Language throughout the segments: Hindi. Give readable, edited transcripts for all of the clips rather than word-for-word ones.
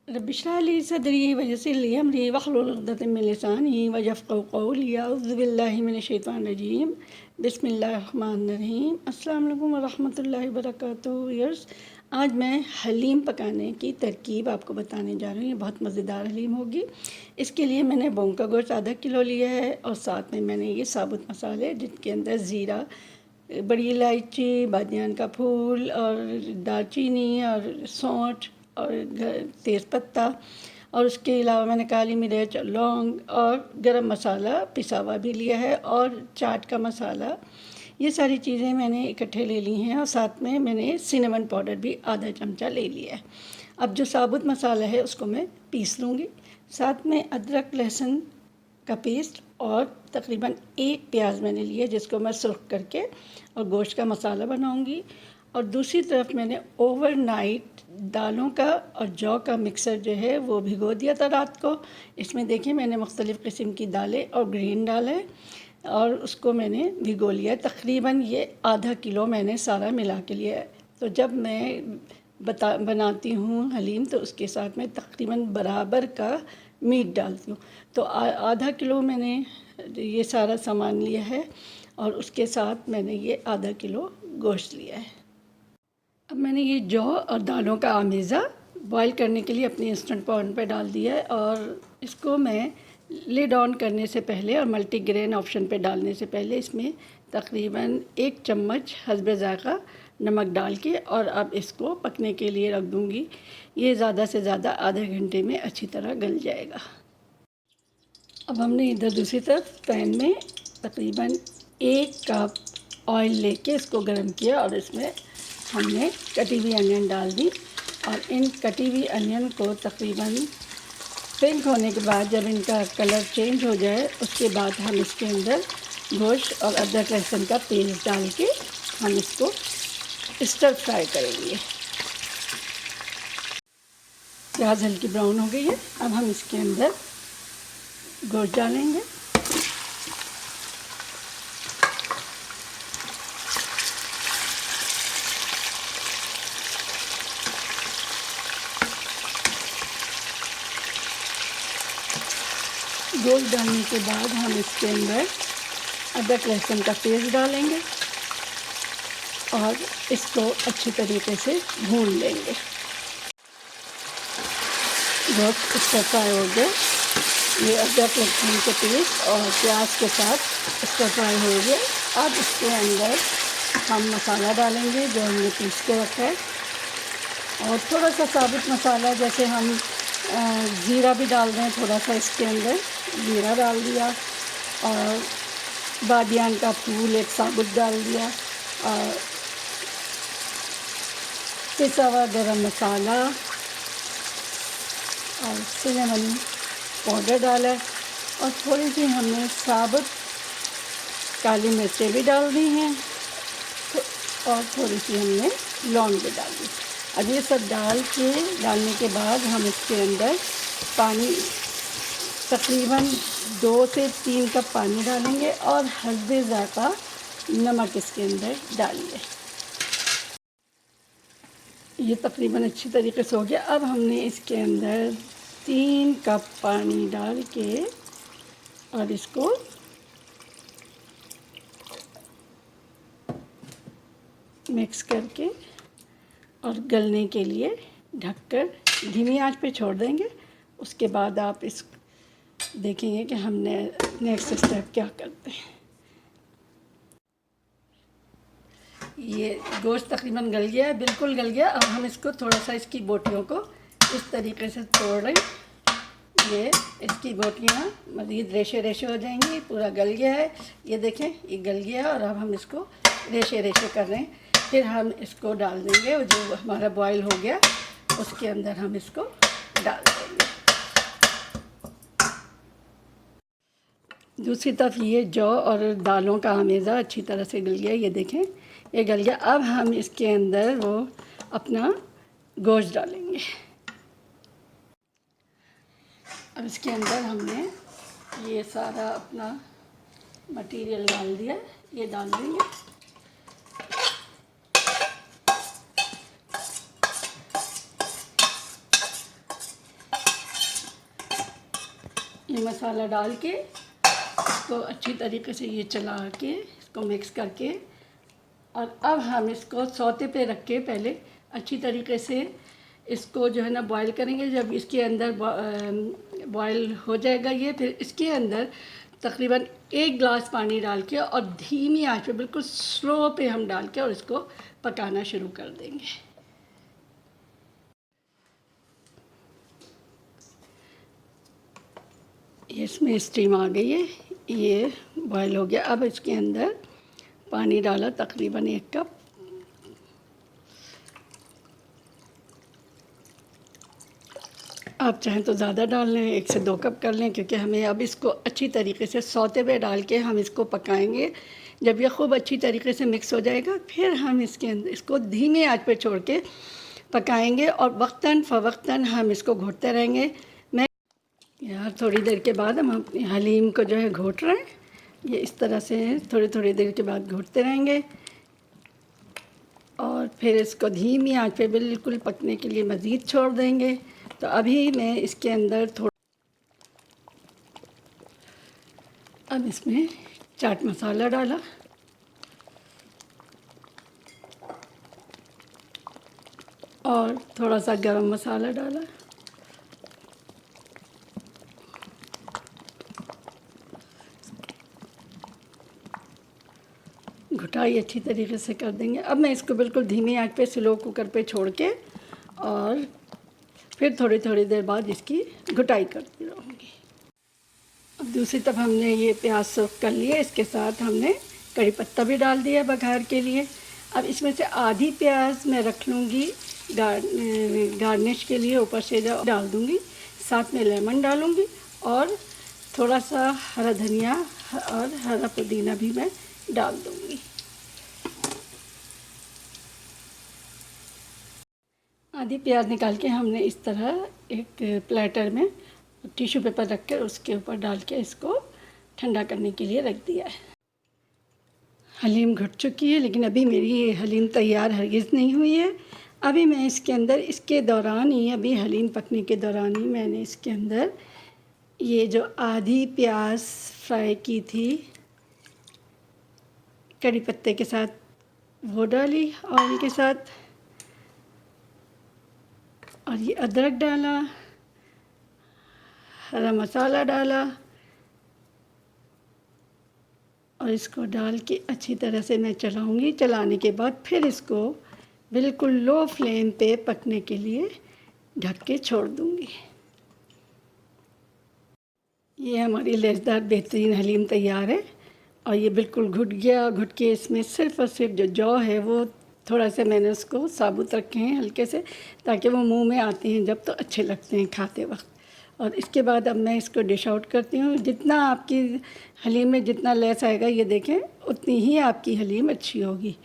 रब इश्रह ली सदरी वयस्सिर ली अमरी वहलुल उक़दतम मिन लिसानी यफ़क़हू क़ौली अऊज़ु बिल्लाहि मिनश शैतानिर रजीम बिस्मिल्लाहिर रहमानिर रहीम। अस्सलामु अलैकुम व रहमतुल्लाहि व बरकातुहू। व्यूअर्स, आज मैं हलीम पकाने की तरकीब आपको बताने जा रही हूँ। ये बहुत मज़ेदार हलीम होगी। इसके लिए मैंने बौंग का गोश्त आधा किलो लिया है और साथ में मैंने ये साबुत मसाले जिनके अंदर ज़ीरा, बड़ी इलायची, बादियान का फूल और दालचीनी और सौंठ और तेज़पत्ता और उसके अलावा मैंने काली मिर्च, लौंग और गरम मसाला पिसा हुआ भी लिया है और चाट का मसाला। ये सारी चीज़ें मैंने इकट्ठे ले ली हैं और साथ में मैंने सिनेमन पाउडर भी आधा चमचा ले लिया है। अब जो साबुत मसाला है उसको मैं पीस लूँगी। साथ में अदरक लहसुन का पेस्ट और तकरीबन एक प्याज मैंने लिया जिसको मैं सुर्ख करके और गोश्त का मसाला बनाऊंगी। और दूसरी तरफ मैंने ओवरनाइट दालों का और जौ का मिक्सर जो है वो भिगो दिया था रात को। इसमें देखिए मैंने मुख्तलिफ़ किस्म की दालें और ग्रीन डाला है और उसको मैंने भिगो लिया। तकरीबन ये आधा किलो मैंने सारा मिला के लिया है। तो जब मैं बनाती हूँ हलीम तो उसके साथ में तकरीबन बराबर का मीट डालती हूँ। तो आधा किलो मैंने ये सारा सामान लिया है और उसके साथ मैंने ये आधा किलो गोश्त लिया है। अब मैंने ये जौ और दालों का आमेज़ा बॉईल करने के लिए अपने इंस्टेंट पॉट पे डाल दिया है और इसको मैं लिड ऑन करने से पहले और मल्टीग्रेन ऑप्शन पे डालने से पहले इसमें तकरीबन 1 चम्मच हस्बे ज़ायक़ा नमक डाल के और अब इसको पकने के लिए रख दूँगी। ये ज़्यादा से ज़्यादा आधे घंटे में अच्छी तरह गल जाएगा। अब हमने इधर दूसरी तरफ पैन में तकरीबन 1 कप ऑयल लेके इसको गर्म किया और इसमें हमने कटी हुई अनियन डाल दी और इन कटी हुई अनियन को तकरीबन पिंक होने के बाद जब इनका कलर चेंज हो जाए उसके बाद हम इसके अंदर गोश्त और अदरक लहसुन का पेस्ट डाल के हम इसको स्टर फ्राई करेंगे। प्याज हल्की ब्राउन हो गई है। अब हम इसके अंदर गोश्त डालेंगे। गोश्त डालने के बाद हम इसके अंदर अदरक लहसुन का पेस्ट डालेंगे और इसको अच्छी तरीके से भून लेंगे। गोश्त इसका फ्राई हो गया। ये अदरक लहसुन के पेस्ट और प्याज के साथ इसका फ्राई हो गया। अब इसके अंदर हम मसाला डालेंगे जो हमने पीस के रखा है और थोड़ा सा साबुत मसाला जैसे हम ज़ीरा भी डाल दें, थोड़ा सा इसके अंदर ज़ीरा डाल दिया और बादियान का फूल एक साबुत डाल दिया और पिसा हुआ गरम मसाला और सिनेमन पाउडर डाला और थोड़ी सी हमने साबुत काली मिर्चें भी डाल दी हैं और थोड़ी सी हमने लौंग भी डाल दी। अब ये सब डालने के बाद हम इसके अंदर पानी तकरीबन 2 से 3 कप पानी डालेंगे और हस्बे ज़ायक़ा नमक इसके अंदर डालेंगे। ये तकरीबन अच्छी तरीके से हो गया। अब हमने इसके अंदर 3 कप पानी डाल के और इसको मिक्स करके और गलने के लिए ढककर धीमी आंच पे छोड़ देंगे। उसके बाद आप इस देखेंगे कि हमने नेक्स्ट स्टेप क्या करते हैं। ये गोश्त तकरीबन गल गया है, बिल्कुल गल गया। अब हम इसको थोड़ा सा इसकी बोटियों को इस तरीके से तोड़ रहे हैं। ये इसकी बोटियाँ मज़ीद रेशे रेशे हो जाएंगी। पूरा गल गया है, ये देखें ये गल गया है और अब हम इसको रेशे रेशे कर रहे हैं। फिर हम इसको डाल देंगे और जो हमारा बॉईल हो गया उसके अंदर हम इसको डाल देंगे। दूसरी तरफ ये जौ और दालों का आमेज़ा अच्छी तरह से गल गया। ये देखें ये गल गया। अब हम इसके अंदर वो अपना गोश्त डालेंगे। अब इसके अंदर हमने ये सारा अपना मटेरियल डाल दिया, ये डाल देंगे। ये मसाला डाल के इसको अच्छी तरीके से ये चला के इसको मिक्स करके, और अब हम इसको सौते पे रख के पहले अच्छी तरीके से इसको जो है ना बॉईल करेंगे। जब इसके अंदर बॉईल हो जाएगा ये, फिर इसके अंदर तकरीबन 1 गिलास पानी डाल के और धीमी आंच पे बिल्कुल स्लो पे हम डाल के और इसको पकाना शुरू कर देंगे। इसमें स्टीम आ गई है, ये बॉईल हो गया। अब इसके अंदर पानी डाला तकरीबन 1 कप। आप चाहें तो ज़्यादा डाल लें, 1 से 2 कप कर लें, क्योंकि हमें अब इसको अच्छी तरीके से सौते पे डाल के हम इसको पकाएंगे। जब ये खूब अच्छी तरीके से मिक्स हो जाएगा, फिर हम इसके अंदर इसको धीमे आंच पे छोड़ के पकाएंगे और वक्तन फ़वक्तन हम इसको घोटते रहेंगे। मैं यार थोड़ी देर के बाद हम अपनी हलीम को जो है घोट रहे हैं, ये इस तरह से थोड़ी थोड़ी देर के बाद घोटते रहेंगे और फिर इसको धीमी आंच पे बिल्कुल पकने के लिए मज़ीद छोड़ देंगे। तो अभी मैं इसके अंदर अब इसमें चाट मसाला डाला और थोड़ा सा गरम मसाला डाला, घुटाई अच्छी तरीके से कर देंगे। अब मैं इसको बिल्कुल धीमी आंच पे स्लो कुकर पे छोड़ के और फिर थोड़ी थोड़ी देर बाद इसकी घुटाई करती रहूँगी। अब दूसरी तरफ हमने ये प्याज सर्व कर लिया, इसके साथ हमने कड़ी पत्ता भी डाल दिया बघार के लिए। अब इसमें से आधी प्याज मैं रख लूँगी गार्निश के लिए, ऊपर से डाल दूँगी। साथ में लेमन डालूँगी और थोड़ा सा हरा धनिया और हरा पुदीना भी मैं डाल दूँगी। आधी प्याज निकाल के हमने इस तरह एक प्लेटर में टिश्यू पेपर रख कर उसके ऊपर डाल के इसको ठंडा करने के लिए रख दिया है। हलीम घुट चुकी है, लेकिन अभी मेरी ये हलीम तैयार हरगिज़ नहीं हुई है। अभी मैं इसके अंदर इसके दौरान ही, अभी हलीम पकने के दौरान ही मैंने इसके अंदर ये जो आधी प्याज फ्राई की थी कड़ी पत्ते के साथ वो डाली ऑयल के साथ, और ये अदरक डाला, हरा मसाला डाला और इसको डाल के अच्छी तरह से मैं चलाऊंगी। चलाने के बाद फिर इसको बिल्कुल लो फ्लेम पे पकने के लिए ढक के छोड़ दूंगी। ये हमारी लज़ेदार बेहतरीन हलीम तैयार है और ये बिल्कुल घुट गया। घुट के इसमें सिर्फ़ और सिर्फ जो जौ है वो थोड़ा सा मैंने उसको साबुत रखे हैं हल्के से, ताकि वो मुंह में आते हैं जब तो अच्छे लगते हैं खाते वक्त। और इसके बाद अब मैं इसको डिश आउट करती हूँ। जितना आपकी हलीम में जितना लेस आएगा, ये देखें, उतनी ही आपकी हलीम अच्छी होगी।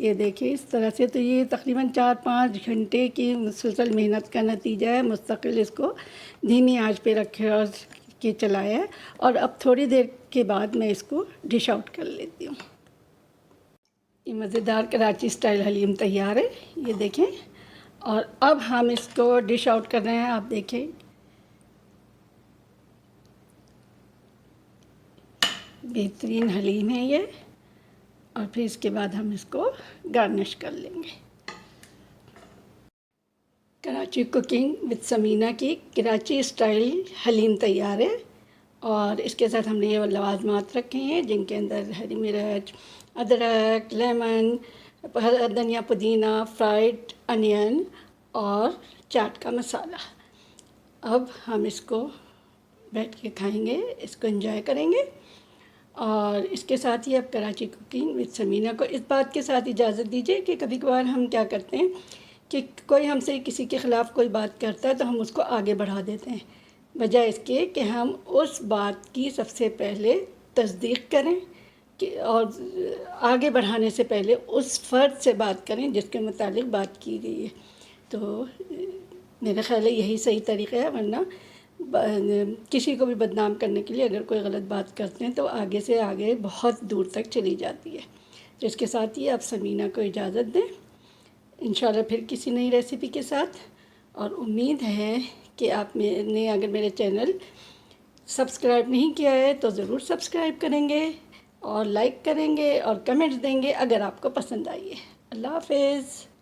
ये देखिए इस तरह से। तो ये तकरीबन 4-5 घंटे की मुसलसल मेहनत का नतीजा है। मुस्तकिल इसको धीमी आंच पे रखे और के चलाया है। और अब थोड़ी देर के बाद मैं इसको डिश आउट कर लेती हूँ। ये मज़ेदार कराची स्टाइल हलीम तैयार है, ये देखें। और अब हम इसको डिश आउट कर रहे हैं। आप देखें बेहतरीन हलीम है ये। और फिर इसके बाद हम इसको गार्निश कर लेंगे। कराची कुकिंग विद समीना की कराची स्टाइल हलीम तैयार है। और इसके साथ हमने ये लवाजमात रखे हैं जिनके अंदर हरी मिर्च, अदरक, लेमन, धनिया, पुदीना, फ्राइड अनियन और चाट का मसाला। अब हम इसको बैठ के खाएंगे, इसको एंजॉय करेंगे। और इसके साथ ही अब कराची कुकिंग विद समीना को इस बात के साथ इजाज़त दीजिए कि कभी कभार हम क्या करते हैं कि कोई हमसे किसी के ख़िलाफ़ कोई बात करता है तो हम उसको आगे बढ़ा देते हैं, वजह इसके कि हम उस बात की सबसे पहले तस्दीक करें कि और आगे बढ़ाने से पहले उस फ़र्द से बात करें जिसके मुतालिक बात की गई है। तो मेरा ख़्याल है यही सही तरीक़ा है, वरना किसी को भी बदनाम करने के लिए अगर कोई गलत बात करते हैं तो आगे से आगे बहुत दूर तक चली जाती है। तो इसके साथ ही आप समीना को इजाज़त दें, इंशाल्लाह फिर किसी नई रेसिपी के साथ। और उम्मीद है कि आपने अगर मेरे चैनल सब्सक्राइब नहीं किया है तो ज़रूर सब्सक्राइब करेंगे और लाइक करेंगे और कमेंट्स देंगे अगर आपको पसंद आई है। अल्लाह हाफ़िज़।